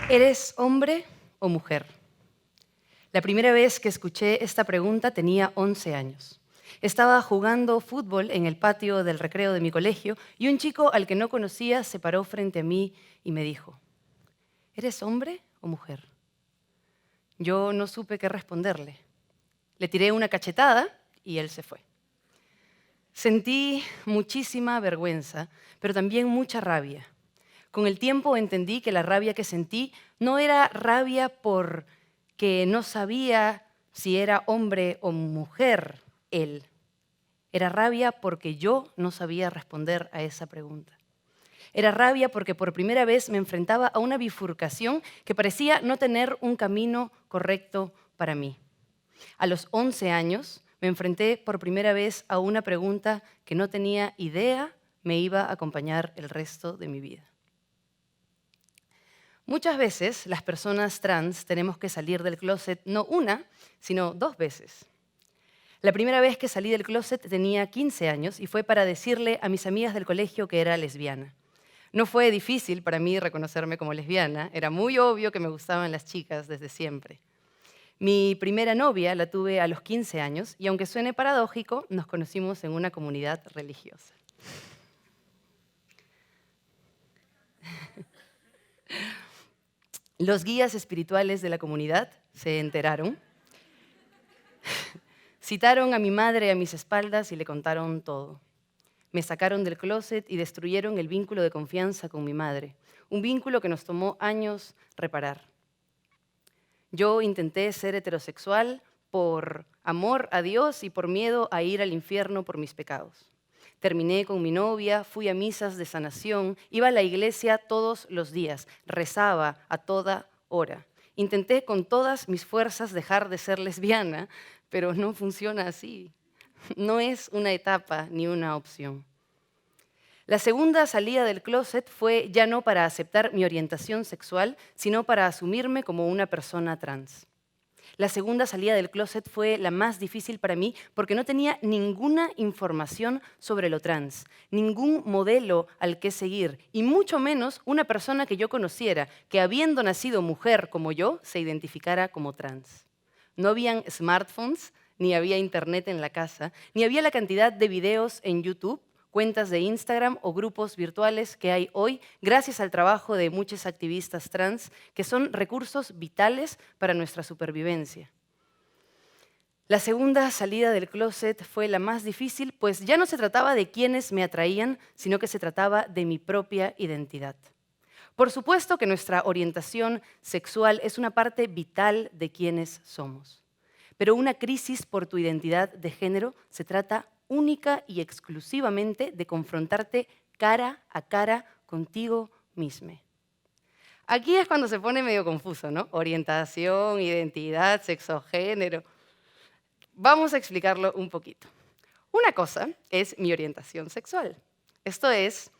¿Eres hombre o mujer? La primera vez que escuché esta pregunta tenía 11 años. Estaba jugando fútbol en el patio del recreo de mi colegio y un chico al que no conocía se paró frente a mí y me dijo, ¿eres hombre o mujer? Yo no supe qué responderle. Le tiré una cachetada y él se fue. Sentí muchísima vergüenza, pero también mucha rabia. Con el tiempo entendí que la rabia que sentí no era rabia porque no sabía si era hombre o mujer él. Era rabia porque yo no sabía responder a esa pregunta. Era rabia porque por primera vez me enfrentaba a una bifurcación que parecía no tener un camino correcto para mí. A los 11 años me enfrenté por primera vez a una pregunta que no tenía idea me iba a acompañar el resto de mi vida. Muchas veces las personas trans tenemos que salir del closet no una, sino 2 veces. La primera vez que salí del closet tenía 15 años y fue para decirle a mis amigas del colegio que era lesbiana. No fue difícil para mí reconocerme como lesbiana, era muy obvio que me gustaban las chicas desde siempre. Mi primera novia la tuve a los 15 años y aunque suene paradójico, nos conocimos en una comunidad religiosa. Los guías espirituales de la comunidad se enteraron, citaron a mi madre a mis espaldas y le contaron todo. Me sacaron del closet y destruyeron el vínculo de confianza con mi madre, un vínculo que nos tomó años reparar. Yo intenté ser heterosexual por amor a Dios y por miedo a ir al infierno por mis pecados. Terminé con mi novia, fui a misas de sanación, iba a la iglesia todos los días, rezaba a toda hora. Intenté con todas mis fuerzas dejar de ser lesbiana, pero no funciona así. No es una etapa ni una opción. La segunda salida del closet fue ya no para aceptar mi orientación sexual, sino para asumirme como una persona trans. La segunda salida del closet fue la más difícil para mí porque no tenía ninguna información sobre lo trans, ningún modelo al que seguir y mucho menos una persona que yo conociera que habiendo nacido mujer como yo se identificara como trans. No habían smartphones, ni había internet en la casa, ni había la cantidad de videos en YouTube, cuentas de Instagram o grupos virtuales que hay hoy gracias al trabajo de muchos activistas trans que son recursos vitales para nuestra supervivencia. La segunda salida del closet fue la más difícil, pues ya no se trataba de quienes me atraían, sino que se trataba de mi propia identidad. Por supuesto que nuestra orientación sexual es una parte vital de quienes somos, pero una crisis por tu identidad de género se trata única y exclusivamente de confrontarte cara a cara contigo mismo. Aquí es cuando se pone medio confuso, ¿no? Orientación, identidad, sexo, género. Vamos a explicarlo un poquito. Una cosa es mi orientación sexual. Esto es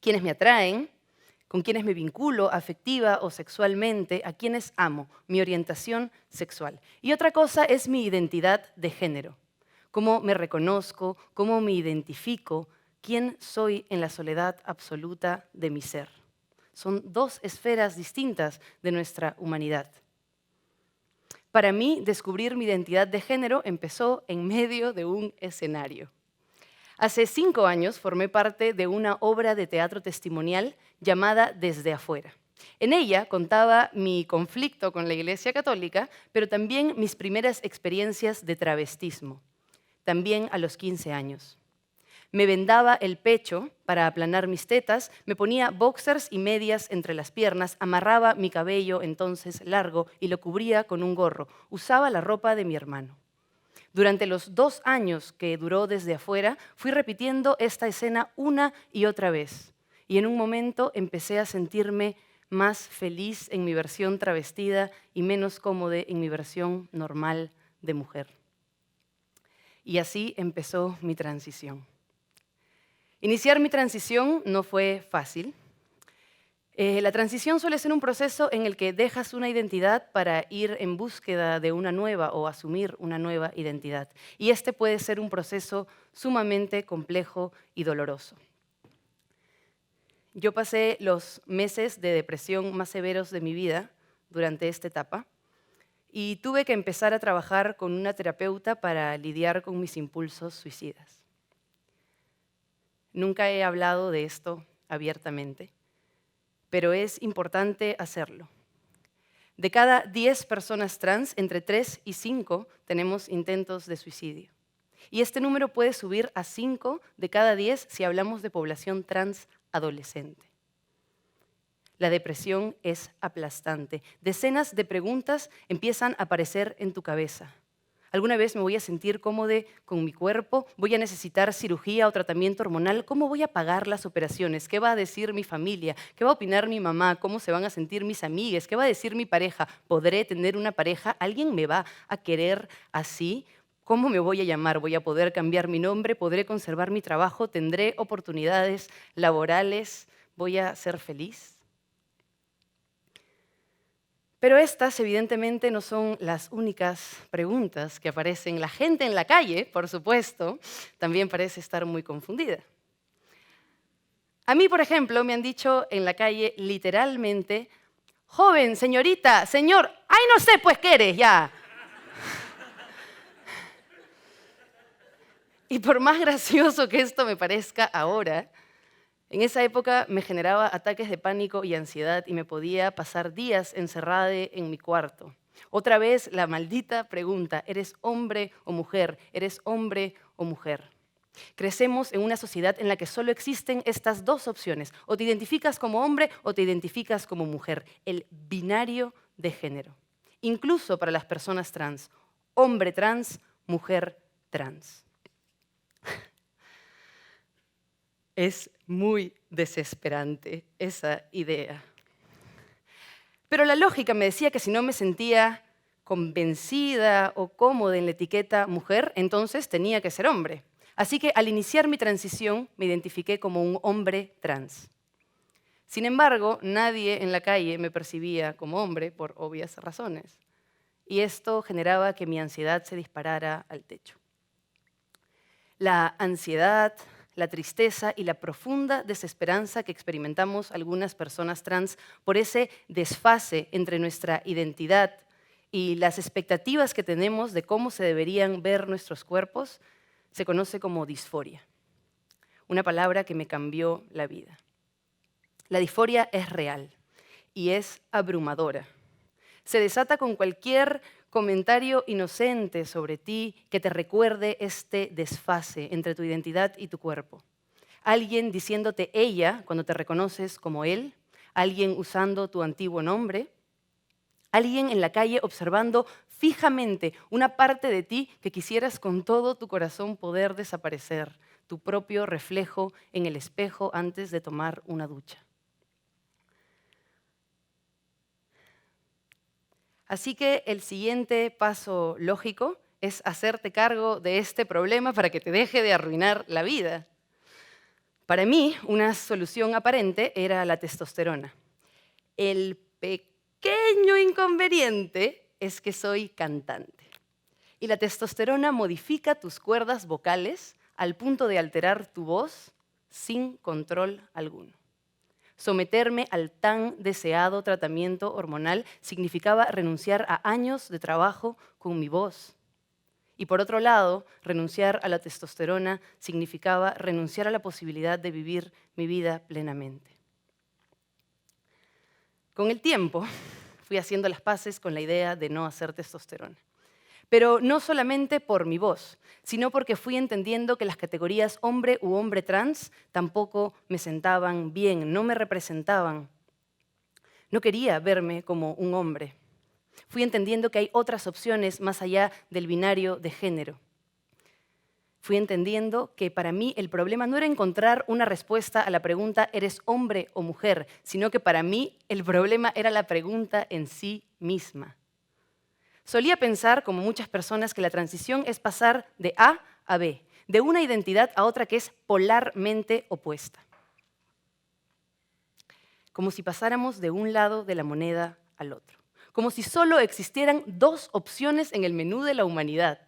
quienes me atraen, con quienes me vinculo afectiva o sexualmente, a quienes amo, mi orientación sexual. Y otra cosa es mi identidad de género, cómo me reconozco, cómo me identifico, quién soy en la soledad absoluta de mi ser. Son 2 esferas distintas de nuestra humanidad. Para mí, descubrir mi identidad de género empezó en medio de un escenario. Hace 5 años formé parte de una obra de teatro testimonial llamada Desde Afuera. En ella contaba mi conflicto con la Iglesia Católica, pero también mis primeras experiencias de travestismo, también a los 15 años. Me vendaba el pecho para aplanar mis tetas, me ponía boxers y medias entre las piernas, amarraba mi cabello entonces largo y lo cubría con un gorro. Usaba la ropa de mi hermano. Durante los 2 años que duró Desde Afuera, fui repitiendo esta escena una y otra vez. Y en un momento empecé a sentirme más feliz en mi versión travestida y menos cómoda en mi versión normal de mujer. Y así empezó mi transición. Iniciar mi transición no fue fácil. La transición suele ser un proceso en el que dejas una identidad para ir en búsqueda de una nueva o asumir una nueva identidad. Y este puede ser un proceso sumamente complejo y doloroso. Yo pasé los meses de depresión más severos de mi vida durante esta etapa y tuve que empezar a trabajar con una terapeuta para lidiar con mis impulsos suicidas. Nunca he hablado de esto abiertamente, pero es importante hacerlo. De cada 10 personas trans, entre 3 y 5 tenemos intentos de suicidio. Y este número puede subir a 5 de cada 10 si hablamos de población trans adolescente. La depresión es aplastante. Decenas de preguntas empiezan a aparecer en tu cabeza. ¿Alguna vez me voy a sentir cómodo con mi cuerpo? ¿Voy a necesitar cirugía o tratamiento hormonal? ¿Cómo voy a pagar las operaciones? ¿Qué va a decir mi familia? ¿Qué va a opinar mi mamá? ¿Cómo se van a sentir mis amigas? ¿Qué va a decir mi pareja? ¿Podré tener una pareja? ¿Alguien me va a querer así? ¿Cómo me voy a llamar? ¿Voy a poder cambiar mi nombre? ¿Podré conservar mi trabajo? ¿Tendré oportunidades laborales? ¿Voy a ser feliz? Pero estas, evidentemente, no son las únicas preguntas que aparecen. La gente en la calle, por supuesto, también parece estar muy confundida. A mí, por ejemplo, me han dicho en la calle literalmente, joven, señorita, señor, ¡ay, no sé, pues qué eres ya! Y por más gracioso que esto me parezca ahora, en esa época me generaba ataques de pánico y ansiedad y me podía pasar días encerrada en mi cuarto. Otra vez la maldita pregunta, ¿eres hombre o mujer? ¿Eres hombre o mujer? Crecemos en una sociedad en la que solo existen estas dos opciones. O te identificas como hombre o te identificas como mujer. El binario de género. Incluso para las personas trans. Hombre trans, mujer trans. Es muy desesperante esa idea. Pero la lógica me decía que si no me sentía convencida o cómoda en la etiqueta mujer, entonces tenía que ser hombre. Así que al iniciar mi transición me identifiqué como un hombre trans. Sin embargo, nadie en la calle me percibía como hombre por obvias razones. Y esto generaba que mi ansiedad se disparara al techo. La ansiedad, la tristeza y la profunda desesperanza que experimentamos algunas personas trans por ese desfase entre nuestra identidad y las expectativas que tenemos de cómo se deberían ver nuestros cuerpos, se conoce como disforia, una palabra que me cambió la vida. La disforia es real y es abrumadora. Se desata con cualquier comentario inocente sobre ti que te recuerde este desfase entre tu identidad y tu cuerpo. Alguien diciéndote ella cuando te reconoces como él, alguien usando tu antiguo nombre, alguien en la calle observando fijamente una parte de ti que quisieras con todo tu corazón poder desaparecer, tu propio reflejo en el espejo antes de tomar una ducha. Así que el siguiente paso lógico es hacerte cargo de este problema para que te deje de arruinar la vida. Para mí, una solución aparente era la testosterona. El pequeño inconveniente es que soy cantante. Y la testosterona modifica tus cuerdas vocales al punto de alterar tu voz sin control alguno. Someterme al tan deseado tratamiento hormonal significaba renunciar a años de trabajo con mi voz. Y por otro lado, renunciar a la testosterona significaba renunciar a la posibilidad de vivir mi vida plenamente. Con el tiempo, fui haciendo las paces con la idea de no hacer testosterona. Pero no solamente por mi voz, sino porque fui entendiendo que las categorías hombre u hombre trans tampoco me sentaban bien, no me representaban. No quería verme como un hombre. Fui entendiendo que hay otras opciones más allá del binario de género. Fui entendiendo que para mí el problema no era encontrar una respuesta a la pregunta ¿eres hombre o mujer?, sino que para mí el problema era la pregunta en sí misma. Solía pensar, como muchas personas, que la transición es pasar de A a B, de una identidad a otra que es polarmente opuesta. como si pasáramos de un lado de la moneda al otro, como si solo existieran dos opciones en el menú de la humanidad.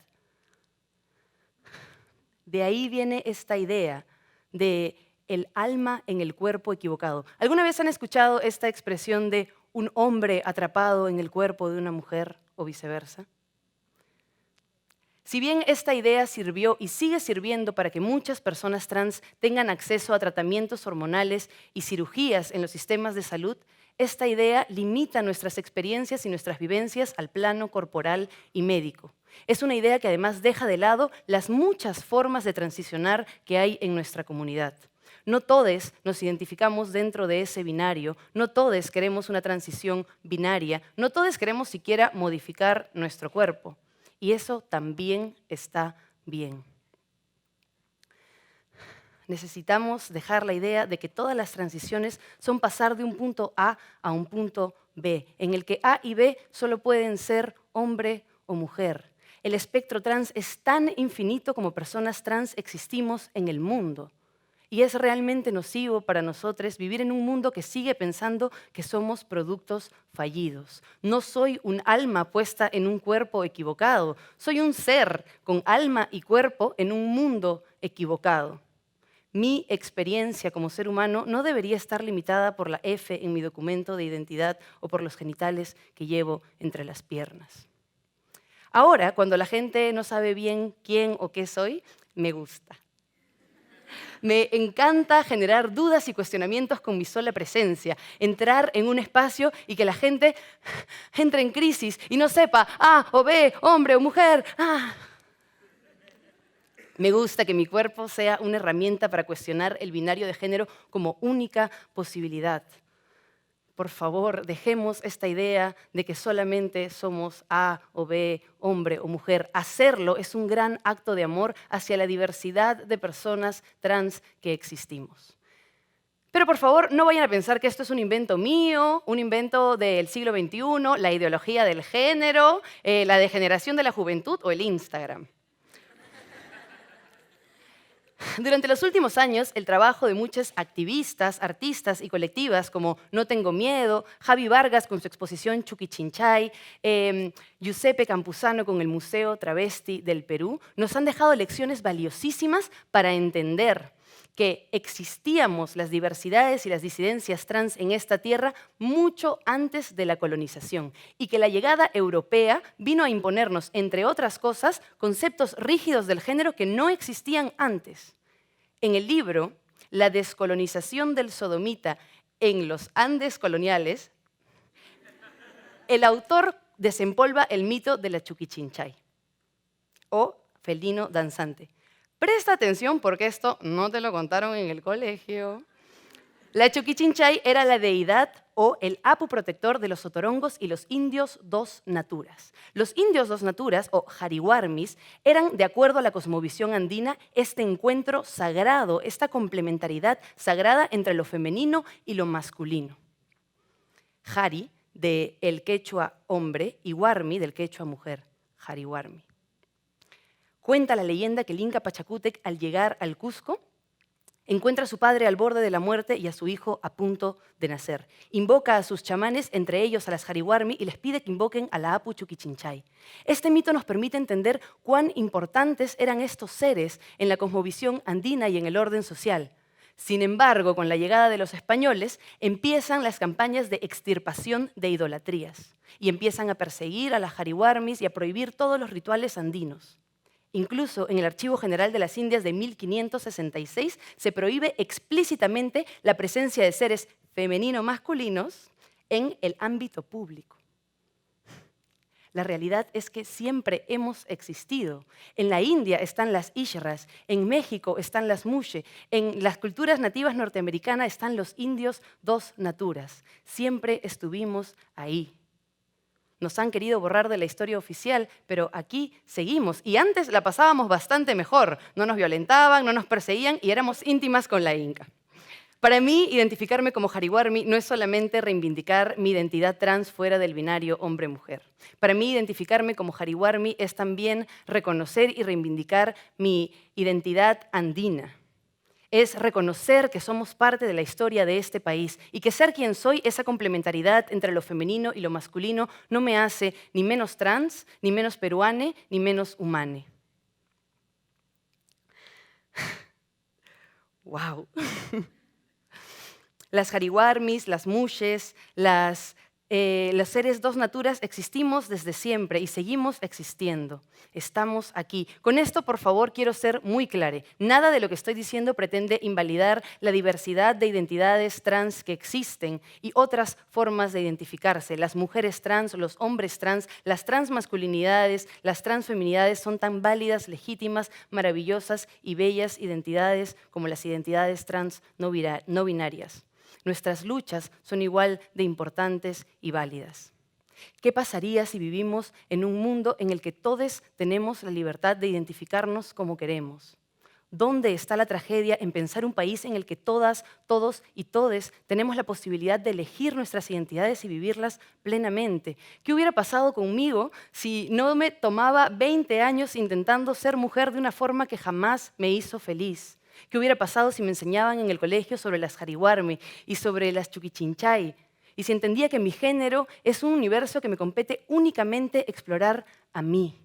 De ahí viene esta idea de el alma en el cuerpo equivocado. ¿Alguna vez han escuchado esta expresión de un hombre atrapado en el cuerpo de una mujer o viceversa? Si bien esta idea sirvió y sigue sirviendo para que muchas personas trans tengan acceso a tratamientos hormonales y cirugías en los sistemas de salud, esta idea limita nuestras experiencias y nuestras vivencias al plano corporal y médico. Es una idea que además deja de lado las muchas formas de transicionar que hay en nuestra comunidad. No todos nos identificamos dentro de ese binario, no todos queremos una transición binaria, no todos queremos siquiera modificar nuestro cuerpo. Y eso también está bien. Necesitamos dejar la idea de que todas las transiciones son pasar de un punto A un punto B, en el que A y B solo pueden ser hombre o mujer. El espectro trans es tan infinito como personas trans existimos en el mundo. Y es realmente nocivo para nosotros vivir en un mundo que sigue pensando que somos productos fallidos. No soy un alma puesta en un cuerpo equivocado. Soy un ser con alma y cuerpo en un mundo equivocado. Mi experiencia como ser humano no debería estar limitada por la F en mi documento de identidad o por los genitales que llevo entre las piernas. Ahora, cuando la gente no sabe bien quién o qué soy, me gusta. Me encanta generar dudas y cuestionamientos con mi sola presencia, entrar en un espacio y que la gente entre en crisis y no sepa A o B, hombre o mujer. Me gusta que mi cuerpo sea una herramienta para cuestionar el binario de género como única posibilidad. Por favor, dejemos esta idea de que solamente somos A o B, hombre o mujer. Hacerlo es un gran acto de amor hacia la diversidad de personas trans que existimos. Pero por favor, no vayan a pensar que esto es un invento mío, un invento del siglo XXI, la ideología del género, la degeneración de la juventud o el Instagram. Durante los últimos años, el trabajo de muchas activistas, artistas y colectivas como No Tengo Miedo, Javi Vargas con su exposición Chuquichinchay, Giuseppe Campuzano con el Museo Travesti del Perú, nos han dejado lecciones valiosísimas para entender que existíamos las diversidades y las disidencias trans en esta tierra mucho antes de la colonización y que la llegada europea vino a imponernos, entre otras cosas, conceptos rígidos del género que no existían antes. En el libro La descolonización del sodomita en los Andes coloniales, el autor desempolva el mito de la Chuquichinchay o felino danzante. Presta atención porque esto no te lo contaron en el colegio. La Chuquichinchay era la deidad o el apu protector de los otorongos y los indios dos naturas. Los indios dos naturas, o jariwarmis, eran, de acuerdo a la cosmovisión andina, este encuentro sagrado, esta complementariedad sagrada entre lo femenino y lo masculino. Jari, del quechua hombre, y warmi, del quechua mujer, jariwarmi. Cuenta la leyenda que el Inca Pachacútec, al llegar al Cusco, encuentra a su padre al borde de la muerte y a su hijo a punto de nacer. Invoca a sus chamanes, entre ellos a las jariwarmi, y les pide que invoquen a la Apu Chuquichinchay. Este mito nos permite entender cuán importantes eran estos seres en la cosmovisión andina y en el orden social. Sin embargo, con la llegada de los españoles, empiezan las campañas de extirpación de idolatrías y empiezan a perseguir a las jariwarmis y a prohibir todos los rituales andinos. Incluso en el Archivo General de las Indias de 1566 se prohíbe explícitamente la presencia de seres femenino-masculinos en el ámbito público. La realidad es que siempre hemos existido. En la India están las ishras, en México están las mushe, en las culturas nativas norteamericanas están los indios dos naturas. Siempre estuvimos ahí. Nos han querido borrar de la historia oficial, pero aquí seguimos. Y antes la pasábamos bastante mejor. No nos violentaban, no nos perseguían y éramos íntimas con la Inca. Para mí, identificarme como jariwarmi no es solamente reivindicar mi identidad trans fuera del binario hombre-mujer. Para mí, identificarme como jariwarmi es también reconocer y reivindicar mi identidad andina. Es reconocer que somos parte de la historia de este país y que ser quien soy, esa complementariedad entre lo femenino y lo masculino, no me hace ni menos trans, ni menos peruane, ni menos humane. ¡Wow! Las jariwarmis, las mushes, los seres dos naturas existimos desde siempre y seguimos existiendo. Estamos aquí. Con esto, por favor, quiero ser muy clara. Nada de lo que estoy diciendo pretende invalidar la diversidad de identidades trans que existen y otras formas de identificarse. Las mujeres trans, los hombres trans, las transmasculinidades, las transfeminidades son tan válidas, legítimas, maravillosas y bellas identidades como las identidades trans no binarias. Nuestras luchas son igual de importantes y válidas. ¿Qué pasaría si vivimos en un mundo en el que todos tenemos la libertad de identificarnos como queremos? ¿Dónde está la tragedia en pensar un país en el que todas, todos y todes tenemos la posibilidad de elegir nuestras identidades y vivirlas plenamente? ¿Qué hubiera pasado conmigo si no me tomaba 20 años intentando ser mujer de una forma que jamás me hizo feliz? ¿Qué hubiera pasado si me enseñaban en el colegio sobre las jariwarmi y sobre las chuquichinchay? Y si entendía que mi género es un universo que me compete únicamente explorar a mí.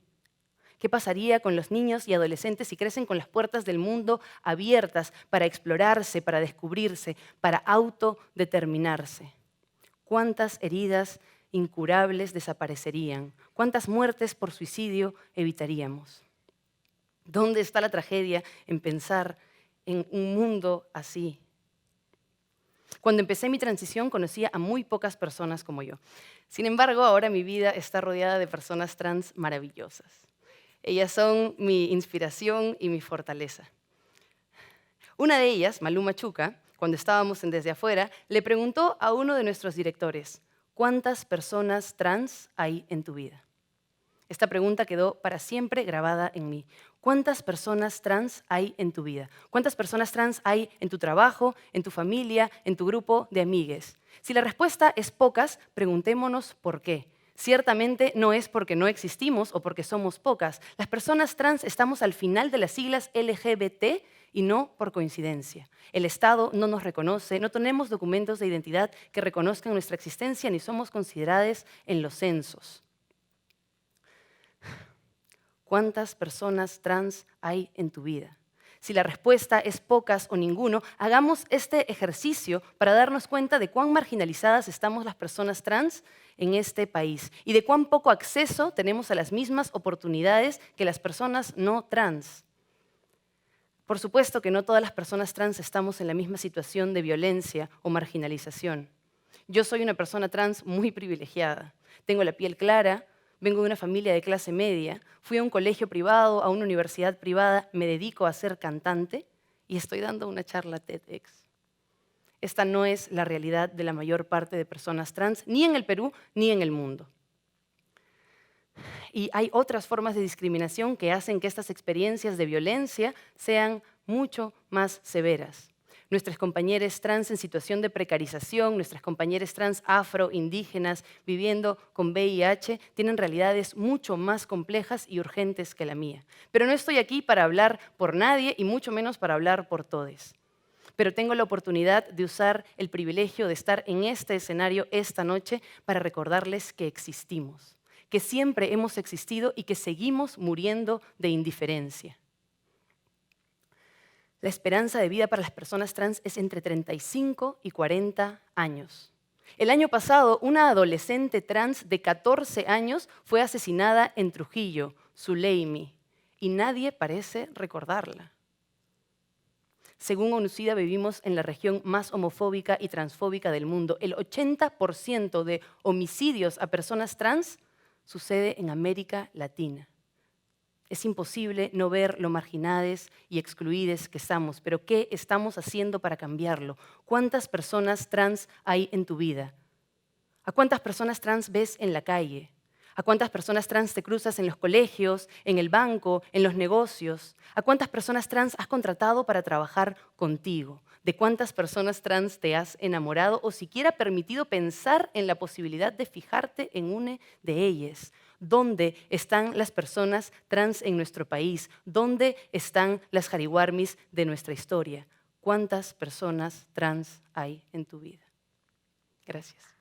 ¿Qué pasaría con los niños y adolescentes si crecen con las puertas del mundo abiertas para explorarse, para descubrirse, para autodeterminarse? ¿Cuántas heridas incurables desaparecerían? ¿Cuántas muertes por suicidio evitaríamos? ¿Dónde está la tragedia en pensar en un mundo así? Cuando empecé mi transición conocía a muy pocas personas como yo. Sin embargo, ahora mi vida está rodeada de personas trans maravillosas. Ellas son mi inspiración y mi fortaleza. Una de ellas, Malú Machuca, cuando estábamos en Desde Afuera, le preguntó a uno de nuestros directores, ¿cuántas personas trans hay en tu vida? Esta pregunta quedó para siempre grabada en mí. ¿Cuántas personas trans hay en tu vida? ¿Cuántas personas trans hay en tu trabajo, en tu familia, en tu grupo de amigues? Si la respuesta es pocas, preguntémonos por qué. Ciertamente no es porque no existimos o porque somos pocas. Las personas trans estamos al final de las siglas LGBT y no por coincidencia. El Estado no nos reconoce, no tenemos documentos de identidad que reconozcan nuestra existencia ni somos consideradas en los censos. ¿Cuántas personas trans hay en tu vida? Si la respuesta es pocas o ninguno, hagamos este ejercicio para darnos cuenta de cuán marginalizadas estamos las personas trans en este país y de cuán poco acceso tenemos a las mismas oportunidades que las personas no trans. Por supuesto que no todas las personas trans estamos en la misma situación de violencia o marginalización. Yo soy una persona trans muy privilegiada. Tengo la piel clara, vengo de una familia de clase media, fui a un colegio privado, a una universidad privada, me dedico a ser cantante y estoy dando una charla TEDx. Esta no es la realidad de la mayor parte de personas trans, ni en el Perú ni en el mundo. Y hay otras formas de discriminación que hacen que estas experiencias de violencia sean mucho más severas. Nuestras compañeras trans en situación de precarización, nuestras compañeras trans afro, indígenas, viviendo con VIH, tienen realidades mucho más complejas y urgentes que la mía. Pero no estoy aquí para hablar por nadie y mucho menos para hablar por todes. Pero tengo la oportunidad de usar el privilegio de estar en este escenario esta noche para recordarles que existimos, que siempre hemos existido y que seguimos muriendo de indiferencia. La esperanza de vida para las personas trans es entre 35 y 40 años. El año pasado, una adolescente trans de 14 años fue asesinada en Trujillo, Zuleimi, y nadie parece recordarla. Según ONUCIDA, vivimos en la región más homofóbica y transfóbica del mundo. El 80% de homicidios a personas trans sucede en América Latina. Es imposible no ver lo marginadas y excluidas que estamos, pero ¿qué estamos haciendo para cambiarlo? ¿Cuántas personas trans hay en tu vida? ¿A cuántas personas trans ves en la calle? ¿A cuántas personas trans te cruzas en los colegios, en el banco, en los negocios? ¿A cuántas personas trans has contratado para trabajar contigo? ¿De cuántas personas trans te has enamorado o siquiera permitido pensar en la posibilidad de fijarte en una de ellas? ¿Dónde están las personas trans en nuestro país? ¿Dónde están las jariwarmis de nuestra historia? ¿Cuántas personas trans hay en tu vida? Gracias.